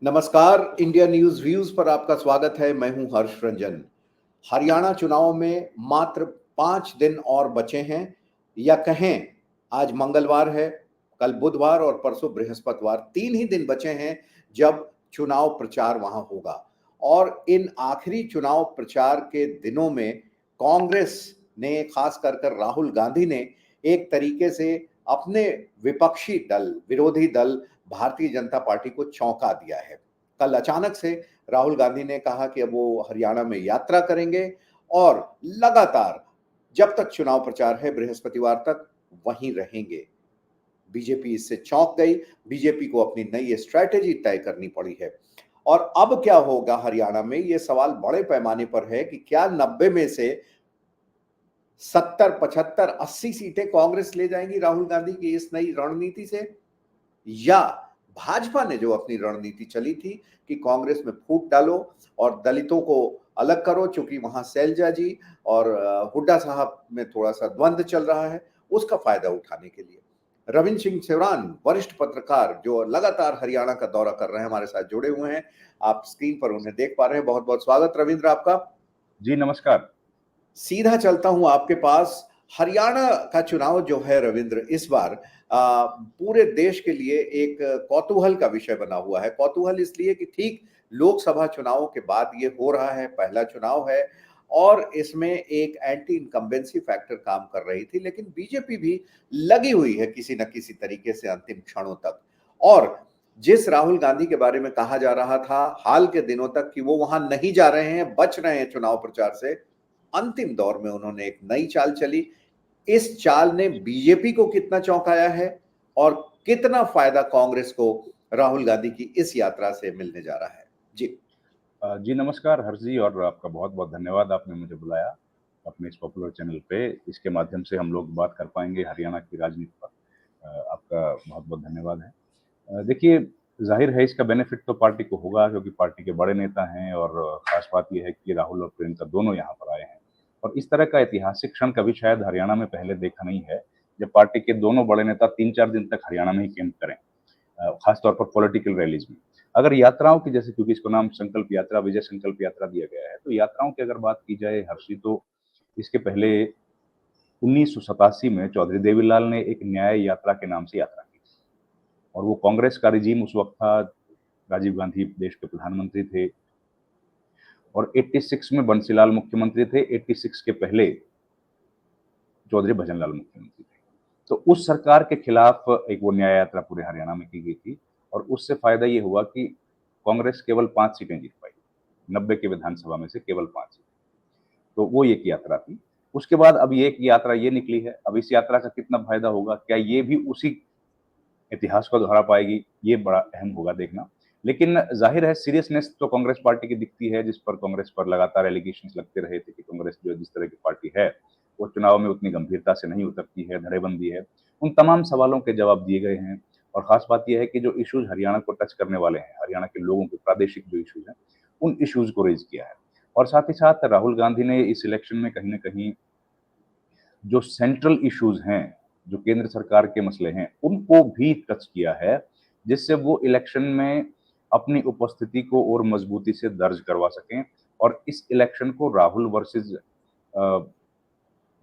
नमस्कार, India news views पर आपका स्वागत है। मैं हूं हर्ष रंजन। हरियाणा चुनाव में मात्र 5 दिन और बचे हैं या कहें आज मंगलवार है, कल बुधवार और परसों बृहस्पतिवार 3 ही दिन बचे हैं जब चुनाव प्रचार वहां होगा। और इन आखिरी चुनाव प्रचार के दिनों में कांग्रेस ने खास कर राहुल गांधी ने एक तरीके से अपने विपक्षी दल, विरोधी दल भारतीय जनता पार्टी को चौंका दिया है। कल अचानक से राहुल गांधी ने कहा कि अब वो हरियाणा में यात्रा करेंगे और लगातार जब तक चुनाव प्रचार है बृहस्पतिवार तक वहीं रहेंगे। बीजेपी इससे चौंक गई। बीजेपी को अपनी नई स्ट्रैटेजी तय करनी पड़ी है। और अब क्या होगा हरियाणा में, ये सवाल बड़े पैमाने पर है कि क्या 90 में से 70, 75, 80 सीटें कांग्रेस ले जाएंगी राहुल गांधी की इस नई रणनीति से, या भाजपा ने जो अपनी रणनीति चली थी कि कांग्रेस में फूट डालो और दलितों को अलग करो, चूंकि वहां शैलजा जी और हुड्डा साहब में थोड़ा सा द्वंद्व चल रहा है, उसका फायदा उठाने के लिए रविंद्र सिंह सेवरान, वरिष्ठ पत्रकार जो लगातार हरियाणा का दौरा कर रहे हैं, हमारे साथ जुड़े हुए हैं। आप स्क्रीन पर उन्हें देख पा रहे हैं। बहुत बहुत स्वागत रविंद्र आपका। जी नमस्कार। सीधा चलता हूं आपके पास। हरियाणा का चुनाव जो है रविंद्र, इस बार पूरे देश के लिए एक कौतूहल का विषय बना हुआ है। कौतूहल इसलिए कि ठीक लोकसभा चुनावों के बाद ये हो रहा है, पहला चुनाव है और इसमें एक एंटी इनकम्बेंसी फैक्टर काम कर रही थी, लेकिन बीजेपी भी लगी हुई है किसी न किसी तरीके से अंतिम क्षणों तक। और जिस राहुल गांधी के बारे में कहा जा रहा था हाल के दिनों तक कि वो वहां नहीं जा रहे हैं, बच रहे हैं चुनाव प्रचार से, अंतिम दौर में उन्होंने एक नई चाल चली। इस चाल ने बीजेपी को कितना चौंकाया है और कितना फायदा कांग्रेस को राहुल गांधी की इस यात्रा से मिलने जा रहा है? जी। जी नमस्कार हर्ष जी, और आपका बहुत बहुत धन्यवाद, आपने मुझे बुलाया अपने इस पॉपुलर चैनल पे। इसके माध्यम से हम लोग बात कर पाएंगे हरियाणा की राजनीति पर। आपका बहुत बहुत धन्यवाद है। देखिए, जाहिर है इसका बेनिफिट तो पार्टी को होगा, क्योंकि पार्टी के बड़े नेता हैं, और खास बात यह है कि राहुल और प्रियंका दोनों यहाँ पर आए हैं। और इस तरह का ऐतिहासिक क्षण कभी शायद हरियाणा में पहले देखा नहीं है, जब पार्टी के दोनों बड़े नेता 3-4 दिन तक हरियाणा में ही कैंप करें, खासतौर पर पॉलिटिकल रैलीज में। अगर यात्राओं की, जैसे क्योंकि इसको नाम संकल्प यात्रा, विजय संकल्प यात्रा दिया गया है, तो यात्राओं की अगर बात की जाए हर्षी, तो इसके पहले 1987 में चौधरी देवीलाल ने एक न्याय यात्रा के नाम से यात्रा की, और वो कांग्रेस का रिजीम उस वक्त था, राजीव गांधी देश के प्रधानमंत्री थे, और 86 में बंसीलाल मुख्यमंत्री थे। 86 के पहले चौधरी भजनलाल मुख्यमंत्री थे। तो उस सरकार के खिलाफ एक वो न्याय यात्रा पूरे हरियाणा में की गई थी, और उससे फायदा ये हुआ कि कांग्रेस केवल 5 सीटें जीत पाई, 90 के विधानसभा में से केवल 5 सीटें। तो वो एक यात्रा थी। उसके बाद अब ये एक यात्रा ये निकली है। अब इस यात्रा का कितना फायदा होगा, क्या ये भी उसी इतिहास को दोहरा पाएगी, ये बड़ा अहम होगा देखना। लेकिन जाहिर है सीरियसनेस तो कांग्रेस पार्टी की दिखती है, जिस पर कांग्रेस पर लगातार एलिगेशंस लगते रहे थे कि कांग्रेस जो जिस तरह की पार्टी है, वो चुनाव में उतनी गंभीरता से नहीं उतरती है, धड़ेबंदी है। उन तमाम सवालों के जवाब दिए गए हैं, और खास बात यह है कि जो इश्यूज हरियाणा को टच करने वाले हैं, हरियाणा के लोगों के प्रादेशिक जो इश्यूज हैं, उन इश्यूज को रेज किया है। और साथ ही साथ राहुल गांधी ने इस इलेक्शन में कहीं न कहीं जो सेंट्रल इश्यूज हैं, जो केंद्र सरकार के मसले हैं, उनको भी टच किया है, जिससे वो इलेक्शन में अपनी उपस्थिति को और मजबूती से दर्ज करवा सकें, और इस इलेक्शन को राहुल वर्सेस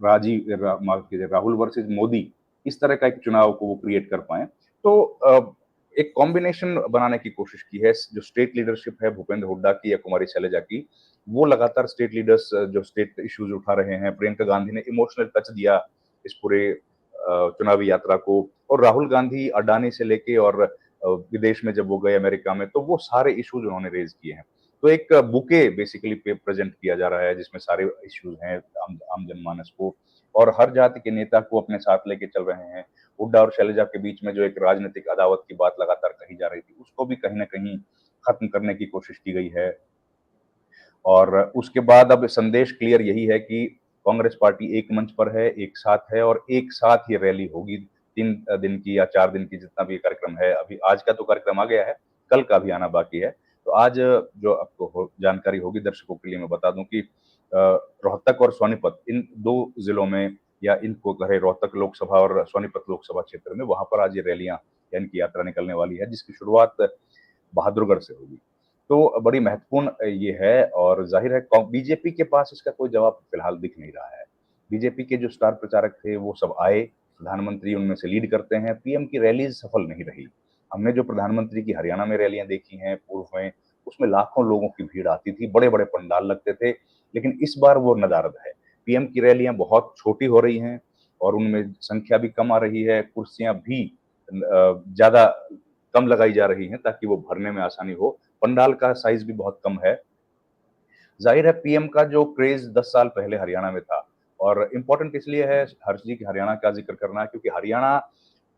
माफ कीजिए, राहुल वर्सेस मोदी, इस तरह का एक चुनाव को वो क्रिएट कर पाए। तो एक कॉम्बिनेशन बनाने की कोशिश की है। जो स्टेट लीडरशिप है भूपेंद्र हुड्डा की या कुमारी शैलजा की, वो लगातार स्टेट लीडर्स जो स्टेट इश्यूज उठा रहे हैं। प्रियंका गांधी ने इमोशनल टच दिया इस पूरे चुनावी यात्रा को, और राहुल गांधी अडानी से लेके और विदेश में जब वो गए अमेरिका में, तो वो सारे इश्यूज उन्होंने रेज किए हैं। तो एक बुके बेसिकली प्रेजेंट किया जा रहा है, जिसमें सारे इश्यूज हैं आम जनमानस को, और हर जाति के नेता को अपने साथ लेके चल रहे हैं। हुड्डा और शैलजा के बीच में जो एक राजनीतिक अदावत की बात लगातार कही जा रही थी, उसको भी कहीं ना कहीं खत्म करने की कोशिश की गई है। और उसके बाद अब संदेश क्लियर यही है कि कांग्रेस पार्टी एक मंच पर है, एक साथ है, और एक साथ ही रैली होगी। 3 दिन की या 4 दिन की जितना भी कार्यक्रम है, अभी आज का तो कार्यक्रम आ गया है, कल का भी आना बाकी है। तो आज जो आपको जानकारी होगी दर्शकों के लिए मैं बता दूं कि रोहतक और सोनीपत, इन 2 जिलों में, या इनको कहे रोहतक लोकसभा और सोनीपत लोकसभा क्षेत्र में, वहां पर आज ये रैलियां या इनकी यात्रा निकलने वाली है, जिसकी शुरुआत बहादुरगढ़ से होगी। तो बड़ी महत्वपूर्ण ये है और ज़ाहिर है बीजेपी के पास इसका कोई जवाब फिलहाल दिख नहीं रहा है। बीजेपी के जो स्टार प्रचारक थे वो सब आए, प्रधानमंत्री उनमें से लीड करते हैं, पीएम की रैलीज़ सफल नहीं रही। हमने जो प्रधानमंत्री की हरियाणा में रैलियाँ देखी हैं पूर्व में, उसमें लाखों लोगों की भीड़ आती थी, बड़े-बड़े पंडाल लगते थे, लेकिन इस बार वो नदारद है। पीएम की रैलियाँ बहुत छोटी हो रही हैं और उनमें संख्या भी कम आ रही है, कुर्सियाँ भी ज़्यादा कम लगाई जा रही हैं ताकि वो भरने में आसानी हो। पंडाल का साइज़ भी बहुत कम है। ज़ाहिर है पीएम का जो क्रेज़ 10 साल पहले हरियाणा में था और इम्पोर्टेंट इसलिए है हर्ष जी कि हरियाणा का ज़िक्र करना क्योंकि हरियाणा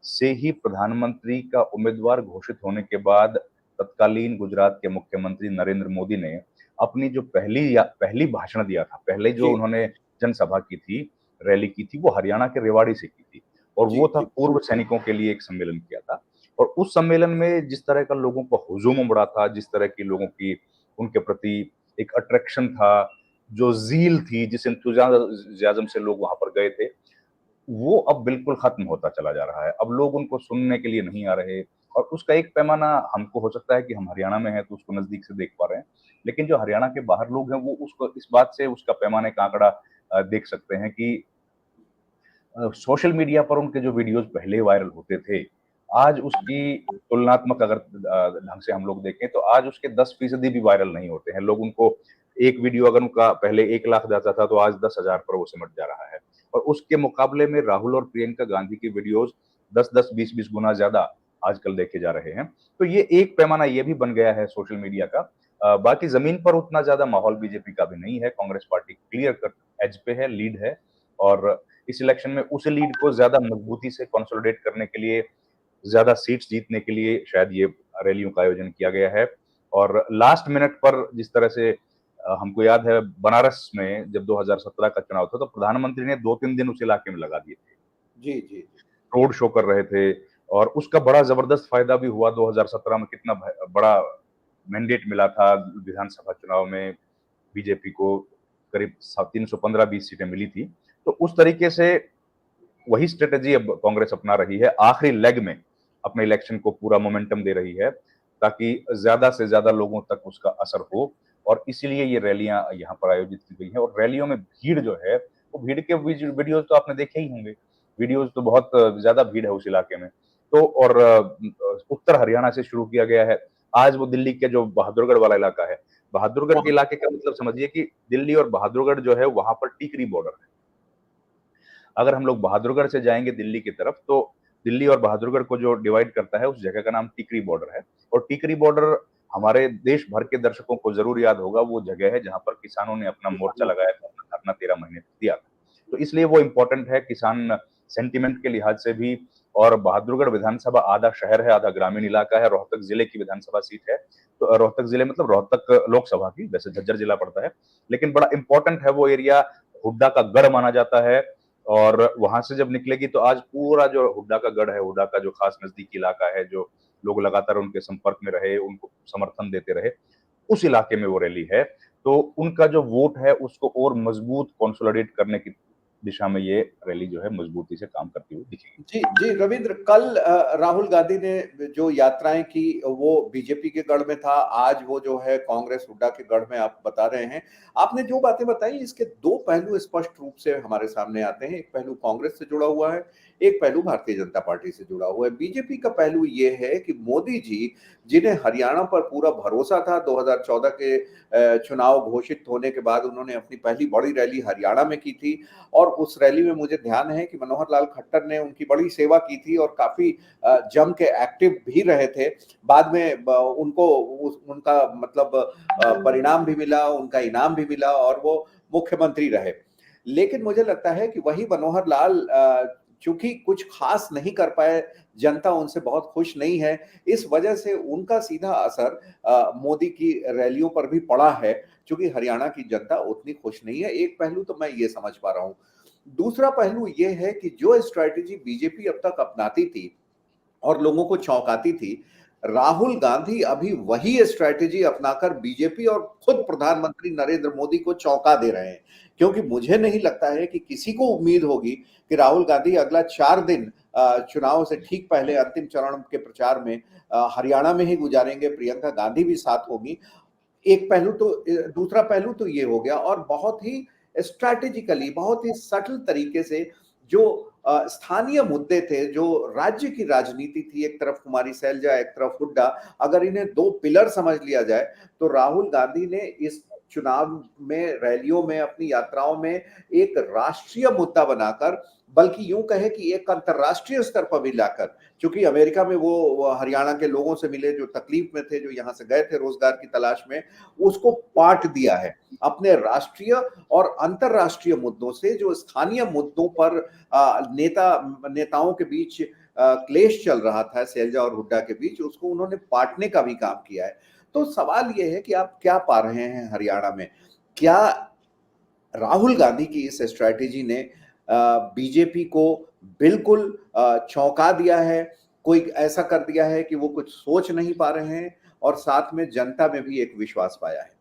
से ही प्रधानमंत्री का उम्मीदवार घोषित होने के बाद तत्कालीन गुजरात के मुख्यमंत्री नरेंद्र मोदी ने अपनी जो पहली भाषण दिया था, पहले जो जी, उन्होंने जनसभा की थी, रैली की थी, वो हरियाणा के रेवाड़ी से की थी और जी, वो था जी, पूर्व सैनिकों के लिए एक सम्मेलन किया था और उस सम्मेलन में जिस तरह का लोगों को हुजूम उमड़ा था, जिस तरह की लोगों की उनके प्रति एक अट्रैक्शन था, जो ज़ील थी, जिस एंथुसियाज़्म से लोग वहाँ पर गए थे, वो अब बिल्कुल खत्म होता चला जा रहा है। अब लोग उनको सुनने के लिए नहीं आ रहे और उसका एक पैमाना हमको हो सकता है कि हम हरियाणा में हैं तो उसको नज़दीक से देख पा रहे हैं। लेकिन जो हरियाणा के बाहर लोग हैं वो उसको इस बात से उसका पैमाने का आंकड़ा देख सकते हैं कि सोशल मीडिया पर उनके जो वीडियोज़ पहले वायरल होते थे, आज उसकी तुलनात्मक अगर ढंग से हम लोग देखें तो आज उसके 10% भी वायरल नहीं होते हैं। लोग उनको एक वीडियो अगर उनका पहले 1 लाख जाता था तो आज 10,000 पर वो सिमट जा रहा है। और उसके मुकाबले में राहुल और प्रियंका गांधी की वीडियोज़ 10-10, 20-20 गुना ज़्यादा आजकल देखे जा रहे हैं। तो ये एक पैमाना ये भी बन गया है सोशल मीडिया का। बाकी ज़मीन पर उतना ज़्यादा माहौल बीजेपी का भी नहीं है। Congress party clear cut edge पे है, लीड है और इस इलेक्शन में उस लीड को ज़्यादा मजबूती से कंसोलिडेट करने के लिए, ज़्यादा सीट्स जीतने के लिए शायद ये रैलियों का आयोजन किया गया है। और लास्ट मिनट पर जिस तरह से हमको याद है बनारस में जब 2017 का चुनाव था, तो प्रधानमंत्री ने 2-3 दिन उस इलाके में लगा दिए थे। जी, जी, जी। रोड शो कर रहे थे और उसका बड़ा ज़बरदस्त फ़ायदा भी हुआ 2017 में कितना बड़ा मैंडेट मिला था विधानसभा चुनाव में बीजेपी को करीब 315-20 सीटें मिली थी। तो उस तरीके से वही स्ट्रैटेजी अब कांग्रेस अपना रही है, आखिरी लेग में अपने इलेक्शन को पूरा मोमेंटम दे रही है, ताकि ज़्यादा से ज़्यादा लोगों तक उसका असर हो और इसीलिए ये रैलियाँ यहाँ पर आयोजित की गई हैं और रैलियों में भीड़ जो है, वो भीड़ के वीडियोज़ तो आपने देखे ही होंगे। वीडियोज़ तो बहुत ज़्यादा भीड़ है उस इलाके में। तो और उत्तर हरियाणा से शुरू किया गया है। आज वो दिल्ली के जो बहादुरगढ़ वाला इलाका है, बहादुरगढ़ के इलाके का मतलब समझिए कि दिल्ली और बहादुरगढ़ जो है, वहाँ पर टिकरी बॉर्डर है। अगर हम लोग बहादुरगढ़ से जाएँगे दिल्ली की तरफ, तो दिल्ली और बहादुरगढ़ को जो डिवाइड करता है, उस जगह का नाम टिकरी बॉर्डर है और टिकरी बॉर्डर हमारे देश भर के दर्शकों को ज़रूर याद होगा, वो जगह है जहाँ पर किसानों ने अपना मोर्चा लगाया था, अपना धरना 13 महीने तक दिया था। तो इसलिए वो इम्पोर्टेंट है किसान सेंटिमेंट के लिहाज से भी और बहादुरगढ़ विधानसभा आधा शहर है, आधा ग्रामीण इलाका है, रोहतक जिले की विधानसभा सीट है। तो रोहतक जिले मतलब रोहतक लोकसभा की, वैसे झज्जर जिला पड़ता है, लेकिन बड़ा इम्पोर्टेंट है वो एरिया, हुड्डा का गढ़ माना जाता है और वहाँ से जब निकलेगी तो आज पूरा जो हुड्डा का गढ़ है, हुड्डा का जो खास नज़दीकी इलाका है, जो लोग लगातार उनके संपर्क में रहे, उनको समर्थन देते रहे, उस इलाके में वो रैली है। तो उनका जो वोट है, उसको और मजबूत कंसोलिडेट करने की दिशा में ये रैली जो है मजबूती से काम करती हुई दिखेगी। जी, जी, रविंद्र कल राहुल गांधी ने जो यात्राएं की वो बीजेपी के गढ़ में था, आज वो जो है कांग्रेस हुड्डा के गढ़ में आप बता रहे हैं। आपने जो बातें बताई इसके 2 पहलू स्पष्ट रूप से हमारे सामने आते हैं। एक पहलू कांग्रेस से जुड़ा हुआ है, एक पहलू भारतीय जनता पार्टी से जुड़ा हुआ है। बीजेपी का पहलू ये है कि मोदी जी जिन्हें हरियाणा पर पूरा भरोसा था 2014 के चुनाव घोषित होने के बाद उन्होंने अपनी पहली बड़ी रैली हरियाणा में की थी और उस रैली में मुझे ध्यान है कि मनोहर लाल खट्टर ने उनकी बड़ी सेवा की थी और काफ़ी जम के एक्टिव भी रहे थे। बाद में उनको उनका मतलब परिणाम भी मिला, उनका इनाम भी मिला और वो मुख्यमंत्री रहे। लेकिन मुझे लगता है कि वही मनोहर लाल चूँकि कुछ ख़ास नहीं कर पाए, जनता उनसे बहुत खुश नहीं है, इस वजह से उनका सीधा असर मोदी की रैलियों पर भी पड़ा है, चूँकि हरियाणा की जनता उतनी खुश नहीं है। एक पहलू तो मैं ये समझ पा रहा हूँ। दूसरा पहलू ये है कि जो स्ट्रैटेजी बीजेपी अब तक अपनाती थी और लोगों को चौंकाती थी, राहुल गांधी अभी वही स्ट्रैटेजी अपनाकर बीजेपी और खुद प्रधानमंत्री नरेंद्र मोदी को चौंका दे रहे हैं। क्योंकि मुझे नहीं लगता है कि किसी को उम्मीद होगी कि राहुल गांधी अगला 4 दिन चुनाव से ठीक पहले अंतिम चरण के प्रचार में हरियाणा में ही गुजारेंगे, प्रियंका गांधी भी साथ होगी। एक पहलू तो, दूसरा पहलू तो ये हो गया, और बहुत ही स्ट्रैटेजिकली, बहुत ही सटल तरीके से जो स्थानीय मुद्दे थे, जो राज्य की राजनीति थी, एक तरफ कुमारी सैलजा, एक तरफ हुड्डा, अगर इन्हें दो पिलर समझ लिया जाए तो राहुल गांधी ने इस चुनाव में, रैलियों में, अपनी यात्राओं में एक राष्ट्रीय मुद्दा बनाकर, बल्कि यूं कहे कि एक अंतरराष्ट्रीय स्तर पर भी लाकर, क्योंकि अमेरिका में वो हरियाणा के लोगों से मिले जो तकलीफ में थे, जो यहाँ से गए थे रोजगार की तलाश में, उसको पाट दिया है अपने राष्ट्रीय और अंतरराष्ट्रीय मुद्दों से। जो स्थानीय मुद्दों पर नेताओं के बीच क्लेश चल रहा था सैलजा और हुड्डा के बीच, उसको उन्होंने पाटने का भी काम किया है। तो सवाल यह है कि आप क्या पा रहे हैं हरियाणा में? क्या राहुल गांधी की इस स्ट्रैटेजी ने बीजेपी को बिल्कुल चौंका दिया है? कोई ऐसा कर दिया है कि वो कुछ सोच नहीं पा रहे हैं, और साथ में जनता में भी एक विश्वास पाया है?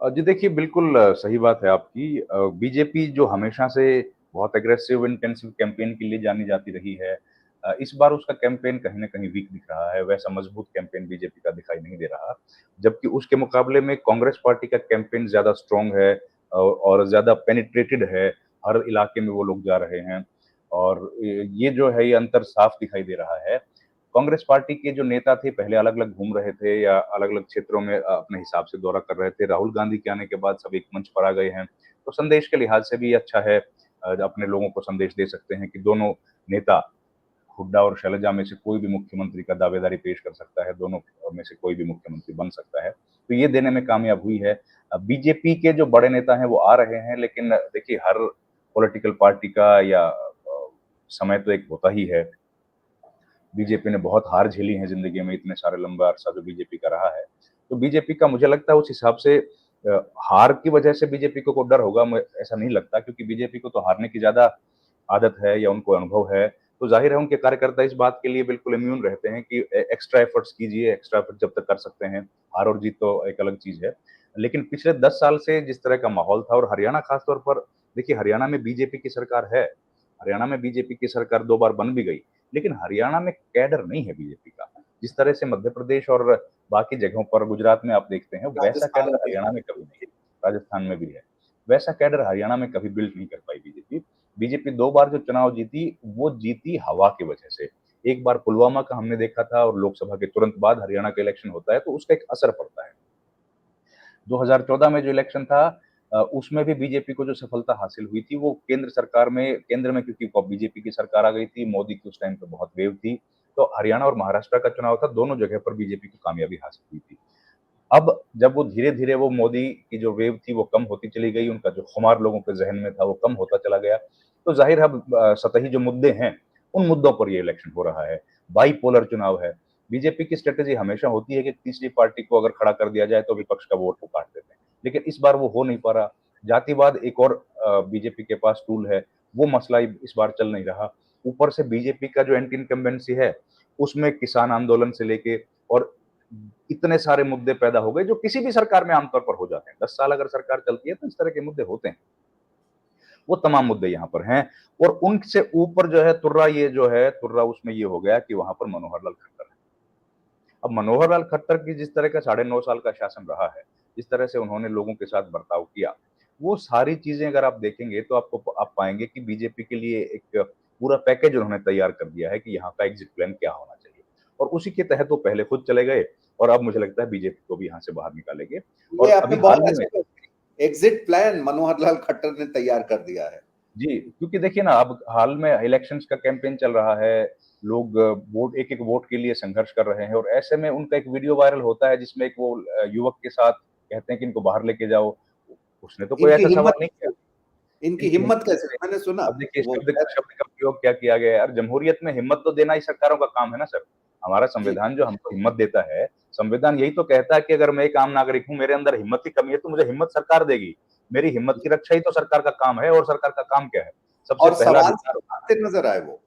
जी देखिए, बिल्कुल सही बात है आपकी। बीजेपी जो हमेशा से बहुत एग्रेसिव इंटेंसिव कैंपेन के लिए जानी जाती रही है, इस बार उसका कैंपेन कहीं न कहीं वीक दिख रहा है, वैसा मजबूत कैंपेन बीजेपी का दिखाई नहीं दे रहा। जबकि उसके मुकाबले में कांग्रेस पार्टी का कैंपेन ज़्यादा स्ट्रॉन्ग है और ज़्यादा पेनिट्रेटेड है, हर इलाके में वो लोग जा रहे हैं और ये जो है ये अंतर साफ दिखाई दे रहा है। कांग्रेस पार्टी के जो नेता थे पहले अलग-अलग घूम रहे थे या अलग-अलग क्षेत्रों में अपने हिसाब से दौरा कर रहे थे। राहुल गांधी के आने के बाद सब एक मंच पर आ गए हैं। तो संदेश के लिहाज से भी ये अच्छा है। अपने लोगों को संदेश दे सकते हैं कि दोनों नेता हुड्डा और शैलजा में से कोई भी मुख्यमंत्री का दावेदारी पेश कर सकता है, दोनों में से कोई भी मुख्यमंत्री बन सकता है। तो ये देने में कामयाब हुई है। बीजेपी के जो बड़े नेता हैं वो आ रहे हैं, लेकिन देखिए हर पॉलिटिकल पार्टी का या समय तो एक होता ही है। बीजेपी ने बहुत हार झेली है ज़िंदगी में, इतने सारे लंबा अरसा जो बीजेपी का रहा है। तो बीजेपी का मुझे लगता है उस हिसाब से हार की वजह से बीजेपी को डर होगा, म ऐसा नहीं लगता क्योंकि बीजेपी को तो हारने की ज़्यादा आदत है या उनको अनुभव है। तो ज़ाहिर है उनके कार्यकर्ता इस बात के लिए बिल्कुल इम्यून रहते हैं कि एक्स्ट्रा एफर्ट्स कीजिए, एक्स्ट्रा एफर्ट जब तक कर सकते हैं। हार और जीत तो एक अलग चीज़ है। लेकिन पिछले 10 साल से जिस तरह का माहौल था और हरियाणा खास तौर पर देखिए हरियाणा में बीजेपी की सरकार है। हरियाणा में बीजेपी की सरकार 2 बार बन भी गई। लेकिन हरियाणा में कैडर नहीं है बीजेपी का। जिस तरह से मध्य प्रदेश और बाकी जगहों पर गुजरात में आप देखते हैं, वैसा राजस्थान कैडर में। हरियाणा में कभी नहीं है। राजस्थान में भी है। वैसा कैडर हरियाणा में कभी बिल्ड नहीं कर पाई बीजेपी। बीजेपी 2 बार जो चुनाव जीती, वो जीती हवा की वजह से। एक बार पुलवामा का हमने देखा था और लोकसभा के तुरंत बाद हरियाणा का इलेक्शन होता है, तो उसका एक असर पड़ता है। 2014 में जो इलेक्शन था उसमें भी बीजेपी को जो सफलता हासिल हुई थी, वो केंद्र में क्योंकि बीजेपी की सरकार आ गई थी, मोदी की उस टाइम पे बहुत वेव थी, तो हरियाणा और महाराष्ट्र का चुनाव था, दोनों जगह पर बीजेपी को कामयाबी हासिल हुई थी। अब जब वो धीरे-धीरे वो मोदी की जो वेव थी, वो कम होती चली गई, उनका जो खुमार लोगों के ज़हन में था, वो कम होता चला गया, तो ज़ाहिर है अब सतही जो मुद्दे हैं, उन मुद्दों पर ये इलेक्शन हो रहा है। बाइपोलर चुनाव है। बीजेपी की स्ट्रैटेजी हमेशा होती है कि तीसरी पार्टी को अगर खड़ा कर दिया जाए, तो विपक्ष का वोट वो काट देते हैं। लेकिन इस बार वो हो नहीं पा रहा। जातिवाद एक और बीजेपी के पास टूल है, वो मसला इस बार चल नहीं रहा। ऊपर से बीजेपी का जो एंटी इनकम्बेंसी है, उसमें किसान आंदोलन से लेके और इतने सारे मुद्दे पैदा हो गए जो किसी भी सरकार में आमतौर पर हो जाते हैं। 10 साल अगर सरकार चलती है तो इस तरह के मुद्दे होते हैं। वो तमाम मुद्दे यहाँ पर हैं और उनसे ऊपर जो है तुर्रा उसमें ये हो गया कि वहाँ पर मनोहर लाल खट्टर है। अब मनोहर लाल खट्टर की जिस तरह का 9.5 साल का शासन रहा है, जिस तरह से उन्होंने लोगों के साथ बर्ताव किया, वो सारी चीज़ें अगर आप देखेंगे तो आप पाएँगे कि बीजेपी के लिए एक पूरा पैकेज उन्होंने तैयार कर दिया है कि यहाँ का एग्ज़िट प्लान क्या होना चाहिए। और उसी के तहत वो पहले खुद चले गए और अब मुझे लगता है बीजेपी को भी यहाँ से बाहर निकालेंगे। ये और आपने अभी बहुत हाल ही में अच्छा, एग्जिट प्लान मनोहर लाल खट्टर ने तैयार कर दिया है। जी, क्योंकि देखिए ना अब हाल में इलेक्शंस का कैंपेन चल रहा है, लोग वोट एक-एक वोट के लिए संघर्ष कर रहे हैं और ऐसे में उनका एक वीडियो वायरल होता है जिसमें एक वो युवक के साथ कहते हैं कि इनको बाहर लेके जाओ। उसने तो कोई इनकी ऐसा सवाल हिम्मत नहीं किया। इनकी इनकी हिम्मत हिम्मत कैसे, कैसे? मैंने सुना अब देखिए वो शब्द शब्द का प्रयोग क्या किया गया है यार, जमहूरियत में हिम्मत तो देना ही सरकारों का काम है ना सर। हमारा जी। संविधान जो हमको हिम्मत देता है, संविधान यही तो कहता है कि अगर मैं एक आम नागरिक हूँ, मेरे अंदर हिम्मत की कमी है तो मुझे हिम्मत सरकार देगी। मेरी हिम्मत की रक्षा ही तो सरकार का काम है और सरकार का काम क्या है? सबसे और पहला सवाल से अधिकार भागते नजर आए वो,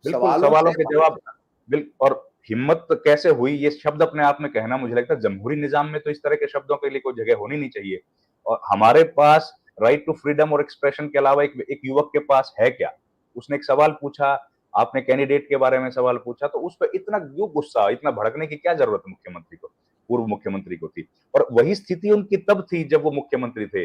बिल्कुल, सवालों सवालों से के जवाब और हिम्मत कैसे हुई ये शब्द अपने आप में कहना मुझे लगता है जमहूरी निज़ाम में तो इस तरह के शब्दों के लिए कोई जगह होनी नहीं चाहिए। और हमारे पास राइट टू फ्रीडम और एक्सप्रेशन के अलावा एक एक युवक के पास है क्या? उसने एक सवाल पूछा, आपने कैंडिडेट के बारे में सवाल पूछा, तो उस पे इतना क्यों गुस्सा, इतना भड़कने की क्या जरूरत मुख्यमंत्री को, पूर्व मुख्यमंत्री को थी। और वही स्थिति उनकी तब थी जब वो मुख्यमंत्री थे।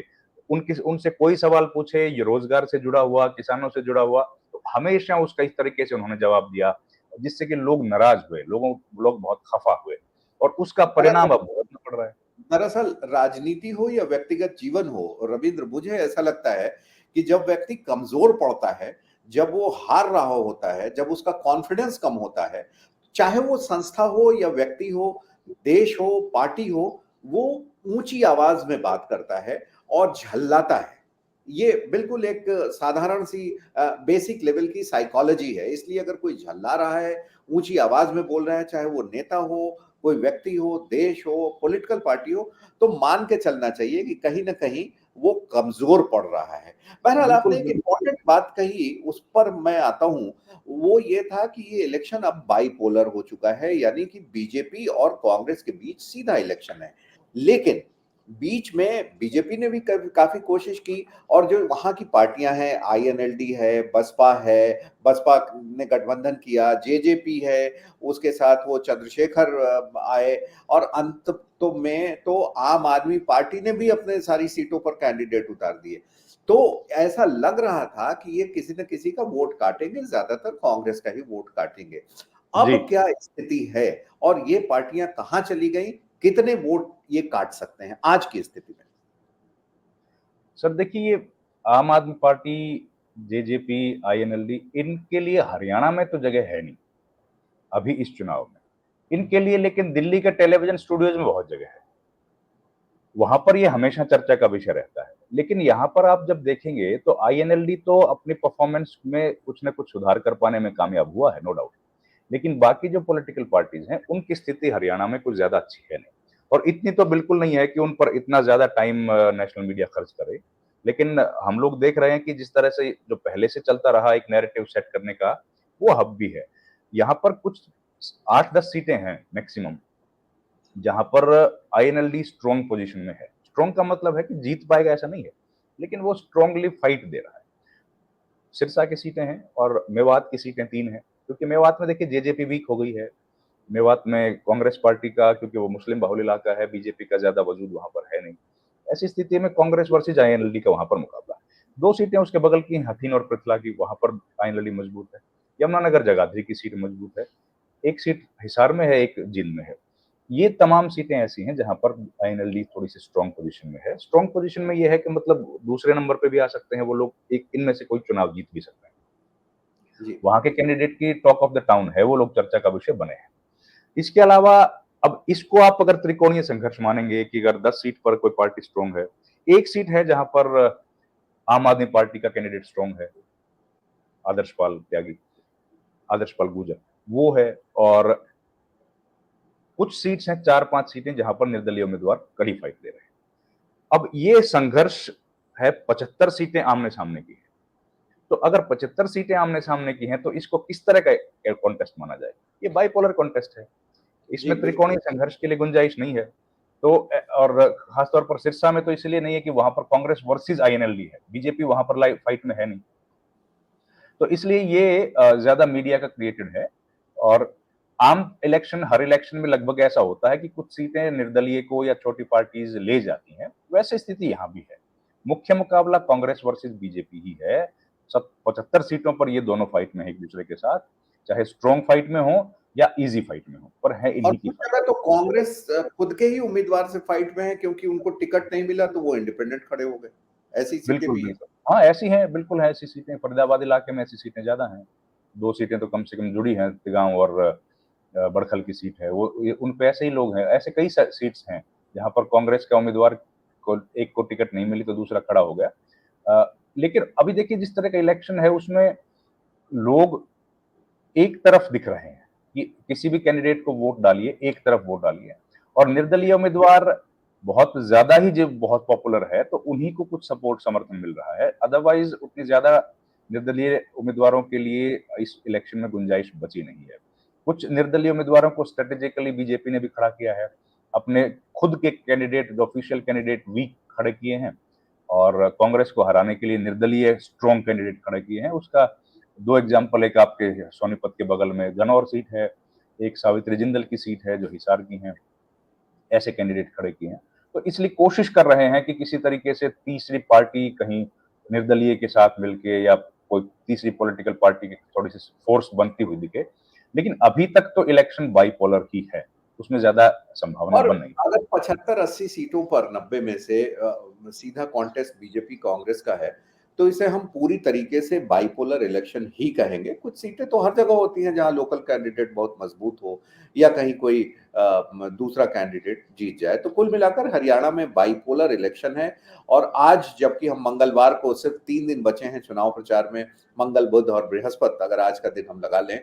उनसे कोई सवाल पूछे, ये रोजगार से जुड़ा हुआ, किसानों से जुड़ा हुआ, तो हमेशा उसका इस तरीके से उन्होंने जवाब दिया, जिससे कि लोग नाराज हुए, लोग बहुत खफा हुए, और उसका परिणाम अब भुगतना पड़ रहा है। दरअसल राजनीति हो या व्यक्तिगत जीवन हो, रविंद्र, मुझे ऐसा लगता है कि जब व्यक्ति कमजोर पड़ता है, जब वो हार रहा होता है, जब उसका कॉन्फिडेंस कम होता है, चाहे वो संस्था हो या व्यक्ति हो, देश हो, पार्टी हो, वो ऊंची आवाज में बात करता है और झल्लाता है। ये बिल्कुल एक साधारण सी बेसिक लेवल की साइकोलॉजी है। इसलिए अगर कोई झल्ला रहा है, ऊंची आवाज में बोल रहा है, चाहे वो नेता हो, कोई व्यक्ति हो, देश हो, पॉलिटिकल पार्टी हो, तो मान के चलना चाहिए कि कहीं न कहीं वो कमज़ोर पड़ रहा है। बहरहाल बिल्कुल, आपने एक बिल्कुल। इम्पोर्टेंट बात कही, उस पर मैं आता हूँ, वो ये था कि ये इलेक्शन अब बाइपोलर हो चुका है, यानी कि बीजेपी और कांग्रेस के बीच सीधा इलेक्शन है। लेकिन बीच में बीजेपी ने भी काफ़ी कोशिश की और जो वहाँ की पार्टियाँ हैं, आईएनएलडी है, बसपा ने गठबंधन किया, जेजेपी है, उसके साथ वो चंद्रशेखर आए और अंत तो में तो आम आदमी पार्टी ने भी अपने सारी सीटों पर कैंडिडेट उतार दिए। तो ऐसा लग रहा था कि ये किसी न किसी का वोट काटेंगे, ज़्यादातर कांग्रेस का ही वोट काटेंगे। अब जी। क्या स्थिति है और ये पार्टियां कहाँ चली गई? कितने वोट ये काट सकते हैं आज की स्थिति में? सर देखिए, ये आम आदमी पार्टी, जेजेपी, आईएनएलडी, इनके लिए हरियाणा में तो जगह है नहीं, अभी इस चुनाव में। इनके लिए लेकिन दिल्ली के टेलीविज़न स्टूडियोज़ में बहुत जगह है। वहाँ पर ये हमेशा चर्चा का विषय रहता है। लेकिन यहाँ पर आप जब देखेंगे तो आईएनएलडी तो अपनी परफ़ॉर्मेंस में कुछ न कुछ सुधार कर पाने में कामयाब हुआ है, नो डाउट। लेकिन बाकी जो पॉलिटिकल पार्टीज़ हैं, उनकी स्थिति हरियाणा में कुछ ज़्यादा अच्छी है नहीं। और इतनी तो बिल्कुल नहीं है कि उन पर इतना ज़्यादा टाइम नेशनल मीडिया खर्च करे। लेकिन हम लोग देख रहे हैं कि जिस तरह से जो पहले से चलता रहा एक नैरेटिव सेट करने का, वो अब भी है। यहाँ पर कुछ 8-10 सीटें हैं मैक्सिमम, जहाँ पर आईएनएलडी स्ट्रॉन्ग पोज़ीशन में है। स्ट्रॉन्ग का मतलब है कि जीत पाएगा ऐसा नहीं है, लेकिन वो स्ट्रॉन्गली फाइट दे रहा है। सिरसा की सीटें हैं और मेवात की सीटें 3 हैं, क्योंकि मेवात में देखिए जेजेपी वीक हो गई है। मेवात में कांग्रेस पार्टी का, क्योंकि वो मुस्लिम बहुल इलाका है, बीजेपी का ज़्यादा वजूद वहाँ पर है नहीं। ऐसी स्थिति में कांग्रेस वर्सेस आईएनएलडी का वहाँ पर मुकाबला है। 2 सीटें उसके बगल की हैं, हथीन और पृथला की, वहाँ पर आईएनएलडी मजबूत है। यमुनानगर जगाधरी की सीट मजबूत है। 1 सीट हिसार में है, 1 जींद में है। ये तमाम सीटें ऐसी हैं जहाँ पर आईएनएलडी थोड़ी-सी स्ट्रॉन्ग पोज़ीशन में है। स्ट्रॉन्ग पोज़ीशन में ये है कि मतलब दूसरे नंबर पे भी आ सकते हैं वो लोग, एक इनमें से कोई चुनाव जीत भी सकते हैं। जी। वहाँ के कैंडिडेट की टॉक ऑफ द टाउन है, वो लोग चर्चा का विषय बने हैं। इसके अलावा अब इसको आप अगर त्रिकोणीय संघर्ष मानेंगे कि अगर 10 सीट पर कोई पार्टी स्ट्रॉन्ग है, 1 सीट है जहाँ पर आम आदमी पार्टी का कैंडिडेट स्ट्रॉन्ग है, आदर्शपाल त्यागी, आदर्शपाल गुर्जर, वो है। और कुछ सीट्स हैं, 4-5 सीटें जहाँ पर निर्दलीय उम्मीदवार कड़ी फाइट दे रहे हैं। अब ये संघर्ष है, 75 सीटें आमने-सामने की हैं। तो अगर 75 सीटें आमने-सामने की हैं, तो इसको किस तरह का कॉन्टेस्ट माना जाए? ये बाइपोलर कॉन्टेस्ट है। जी, इसमें त्रिकोणीय बिल्कुल। संघर्ष के लिए गुंजाइश नहीं है। तो और खास तौर पर सिरसा में तो इसलिए नहीं है कि वहाँ पर कांग्रेस वर्सेस आईएनएलडी है। बीजेपी वहाँ पर लाइव फाइट में है नहीं। तो इसलिए ये ज़्यादा मीडिया का क्रिएटेड है। और आम इलेक्शन, हर इलेक्शन में लगभग ऐसा होता है कि कुछ सीटें निर्दलीय को या छोटी पार्टीज़ ले जाती हैं। वैसी स्थिति यहाँ भी है। मुख्य मुकाबला कांग्रेस वर्सेस बीजेपी ही है। सब 75 सीटों पर ये दोनों फाइट में है एक-दूसरे के साथ, चाहे स्ट्रॉन्ग फाइट में हो या ईज़ी फाइट में हो, पर है और इन्हीं की कुछ फाइट। जगह तो कांग्रेस खुद के ही उम्मीदवार से फाइट में है क्योंकि उनको टिकट नहीं मिला तो वो इंडिपेंडेंट खड़े हो गए। ऐसी सीटें बिल्कुल, भी हैं। बिल्कुल। हाँ, ऐसी हैं, बिल्कुल हैं ऐसी सीटें, फरीदाबाद इलाके में ऐसी सीटें ज़्यादा हैं। 2 सीटें तो कम से कम जुड़ी हैं, तिगाँव और बड़खल की सीट है, वो ये उन पे ऐसे ही लोग हैं। ऐसे कई स सीट्स हैं, जहाँ पर कांग्रेस का उम्मीदवार को एक को टिकट नहीं मिली तो दूसरा खड़ा हो गया। लेकिन अभी देखिए जिस तरह का इलेक्शन है उसमें लोग एक तरफ दिख रहे हैं कि किसी भी कैंडिडेट को वोट डालिए, एक तरफ वोट डालिए। और निर्दलीय उम्मीदवार बहुत ज़्यादा ही जब बहुत पॉपुलर है, तो उन्हीं को कुछ सपोर्ट समर्थन मिल रहा है। अदरवाइज़ उतनी ज़्यादा निर्दलीय उम्मीदवारों के लिए इस इलेक्शन में गुंजाइश बची नहीं है। कुछ निर्दलीय उम्मीदवारों को स्ट्रैटेजिकली बीजेपी ने भी खड़ा किया है। अपने खुद के कैंडिडेट, जो ऑफिशियल कैंडिडेट वीक खड़े किए हैं और कांग्रेस को हराने के लिए निर्दलीय स्ट्रॉन्ग कैंडिडेट खड़े किए हैं। उसका दो एग्जाम्पल, एक आपके सोनीपत के बगल में गनौर सीट है, एक सावित्री जिंदल की सीट है जो हिसार की है, ऐसे कैंडिडेट खड़े किए हैं। तो इसलिए कोशिश कर रहे हैं कि किसी तरीके से तीसरी पार्टी कहीं निर्दलीय के साथ मिलके या कोई तीसरी पॉलिटिकल पार्टी की थोड़ी-सी फ़ोर्स बनती हुई दिखे। लेकिन अभी तक तो इलेक्शन बाइपोलर ही है, उसमें ज़्यादा संभावना और बन नहीं। अगर 75-80 सीटों पर 90 में से सीधा कॉन्टेस्ट बीजेपी कांग्रेस का है, तो इसे हम पूरी तरीके से बाइपोलर इलेक्शन ही कहेंगे। कुछ सीटें तो हर जगह होती हैं जहाँ लोकल कैंडिडेट बहुत मजबूत हो या कहीं कोई दूसरा कैंडिडेट जीत जाए। तो कुल मिलाकर हरियाणा में बाइपोलर इलेक्शन है और आज जबकि हम मंगलवार को सिर्फ 3 दिन बचे हैं चुनाव प्रचार में, मंगल, बुध और बृहस्पति अगर आज का दिन हम लगा लें,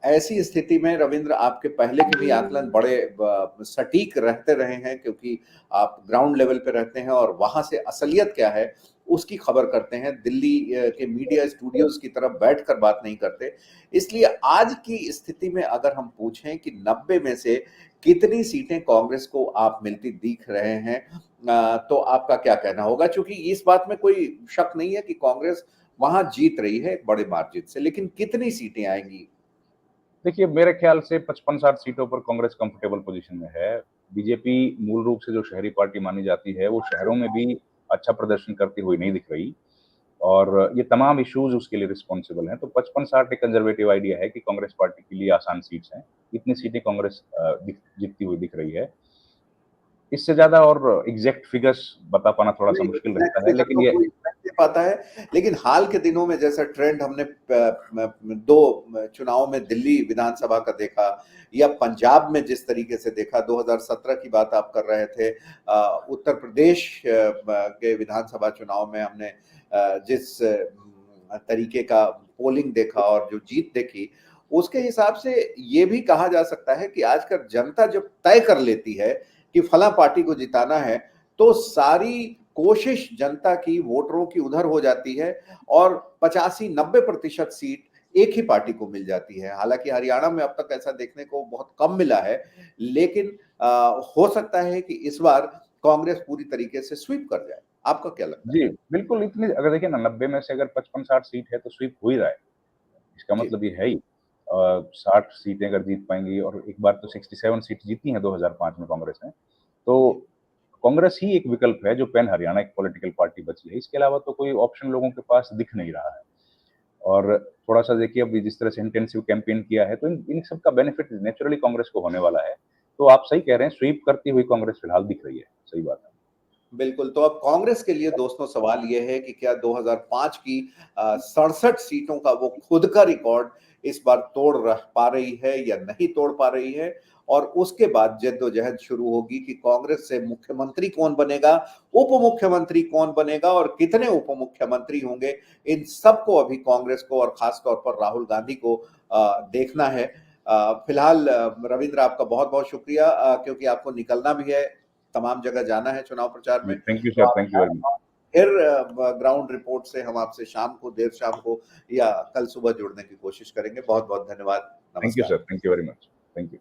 ऐसी स्थिति में रविंद्र आपके पहले के भी आकलन बड़े सटीक रहते रहे हैं क्योंकि आप ग्राउंड लेवल पे रहते हैं और वहां से असलियत क्या है उसकी खबर करते हैं। दिल्ली के मीडिया स्टूडियोज की तरफ बैठकर बात नहीं करते। इसलिए आज की स्थिति में अगर हम पूछें कि 90 में से कितनी सीटें कांग्रेस को आप मिलती दिख रहे हैं, तो आपका क्या कहना होगा? क्योंकि इस बात में कोई शक नहीं है कि कांग्रेस वहां जीत रही है एक बड़े मार्जिन से, लेकिन कितनी सीटें आएंगी? देखिए, मेरे ख्याल से 55-60 सीटों पर कांग्रेस कंफर्टेबल पोजीशन में है। बीजेपी मूल रूप से जो शहरी पार्टी मानी जाती है, वो शहरों में भी अच्छा प्रदर्शन करती हुई नहीं दिख रही और ये तमाम इश्यूज़ उसके लिए रिस्पॉन्सिबल हैं। तो 55-60 एक कंज़र्वेटिव आइडिया है कि कांग्रेस पार्टी के लिए आसान सीट्स हैं। इतनी सीटें कांग्रेस जीतती हुई दिख रही है। इससे ज़्यादा और एग्ज़ैक्ट फिगर्स बता पाना थोड़ा-सा नहीं, मुश्किल एग्ज़ैक्ट रहता है, फिगर लेकिन तो ये कोई नहीं दे पाता है, लेकिन हाल के दिनों में जैसा ट्रेंड हमने 2 चुनाव में दिल्ली विधानसभा का देखा या पंजाब में जिस तरीके से देखा, 2017 की बात आप कर रहे थे, उत्तर प्रदेश के विधानसभा चुनाव में हमने जिस तरीके का पोलिंग देखा और जो जीत देखी, उसके हिसाब से ये भी कहा जा सकता है कि आजकल जनता जब तय कर लेती है कि फला पार्टी को जिताना है, तो सारी कोशिश जनता की, वोटरों की उधर हो जाती है और 85-90% सीट एक ही पार्टी को मिल जाती है। हालाँकि हरियाणा में अब तक ऐसा देखने को बहुत कम मिला है, लेकिन हो सकता है कि इस बार कांग्रेस पूरी तरीके से स्वीप कर जाए। आपका क्या लगता है? जी, बिल्कुल इतनी अगर देखिए ना 90 में से अगर 55-60 सीट है तो स्वीप हो ही रहा है। इसका जी, मतलब ये है ही 60 सीटें अगर जीत पाएँगी और एक बार तो 67 सीट जीती हैं 2005 में कांग्रेस ने। तो जी। कांग्रेस ही एक विकल्प है जो पैन हरियाणा एक पॉलिटिकल पार्टी बची है। इसके अलावा तो कोई ऑप्शन लोगों के पास दिख नहीं रहा है। और थोड़ा-सा देखिए अभी जिस तरह से इंटेंसिव कैंपेन किया है तो इन इन सब का बेनिफिट नेचुरली कांग्रेस को होने वाला है। तो आप सही कह रहे हैं, स्वीप करती हुई कांग्रेस फिलहाल दिख रही है। सही बात है। बिल्कुल, तो अब कांग्रेस के लिए दोस्तों सवाल ये है कि क्या 2005 की 67 सीटों का वो खुद का रिकॉर्ड इस बार तोड़ रह पा रही है या नहीं तोड़ पा रही है? और उसके बाद जद्दोजहद शुरू होगी कि कांग्रेस से मुख्यमंत्री कौन बनेगा, उप मुख्यमंत्री कौन बनेगा और कितने उप मुख्यमंत्री होंगे? इन सबको अभी कांग्रेस को और खास तौर पर राहुल गांधी को देखना है। फिलहाल रविंद्र आपका बहुत-बहुत शुक्रिया, क्योंकि आपको निकलना भी है, तमाम जगह जाना है चुनाव प्रचार में। जी, थैंक यू तो सर, आप थैंक यू वेरी मच। फिर ग्राउंड रिपोर्ट से हम आपसे शाम को, देर शाम को या कल सुबह जुड़ने की कोशिश करेंगे। बहुत-बहुत धन्यवाद। थैंक यू नमस्कार। Sir, thank you very much. Thank you.